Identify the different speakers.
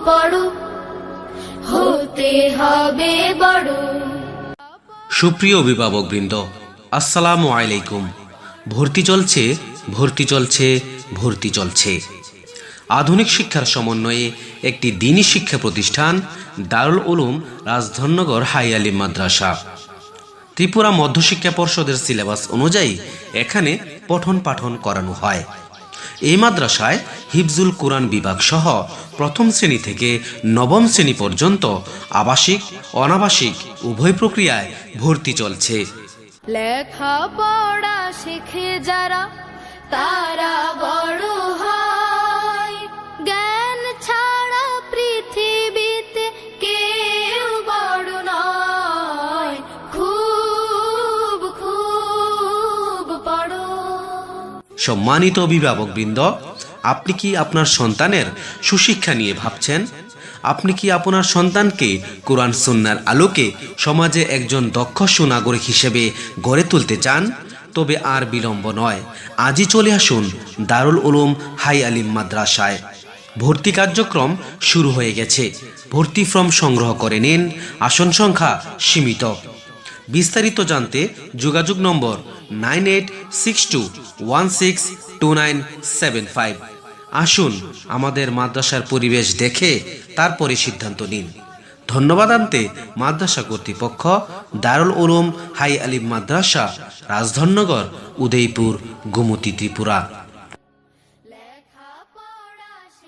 Speaker 1: পড়ো, হতে হবে বড়।
Speaker 2: সুপ্রিয় অভিভাবকবৃন্দ, আসসালামু আলাইকুম। ভর্তি চলছে, ভর্তি চলছে, ভর্তি চলছে। আধুনিক শিক্ষার সমন্বয়ে একটি দ্বীনি শিক্ষা প্রতিষ্ঠান দারুল উলুম রাজধননগর হাই আলিম মাদ্রাসা। ত্রিপুরা মধ্যশিক্ষা পর্ষদের সিলেবাস অনুযায়ী এখানে পঠন পাঠন করানো হয়। এই মাদ্রাসায় হিফজুল কুরআন বিভাগ সহ প্রথম শ্রেণী থেকে নবম শ্রেণী পর্যন্ত আবাসিক অনাবাসিক উভয় প্রক্রিয়ায় ভর্তি চলছে।
Speaker 1: লেখাপড়া শিখে যারা তারা বড় হয়, জ্ঞান ছাড়া পৃথিবীতে কেউ বড় নয়। খুব খুব পড়ো।
Speaker 2: সম্মানিত অভিভাবকবৃন্দ, আপনি কি আপনার সন্তানের সুশিক্ষা নিয়ে ভাবছেন? আপনি কি আপনার সন্তানকে কোরআন সুন্নাহর আলোকে সমাজে একজন দক্ষ সুনাগরিক হিসেবে গড়ে তুলতে চান? তবে আর বিলম্ব নয়, আজই চলে আসুন দারুল উলুম হাই আলিম মাদ্রাসায়। ভর্তি কার্যক্রম শুরু হয়ে গেছে। ভর্তি ফর্ম সংগ্রহ করে নিন। আসন সংখ্যা সীমিত। বিস্তারিত জানতে যোগাযোগ নম্বর 9862162975। আসুন আমাদের মাদ্রাসার পরিবেশ দেখে তারপরে সিদ্ধান্ত নিন। ধন্যবাদ আনতে মাদ্রাসা কর্তৃপক্ষ, দারুল উলুম হাই আলিম মাদ্রাসা, রাজধননগর, উদয়পুর, গোমতী, ত্রিপুরা।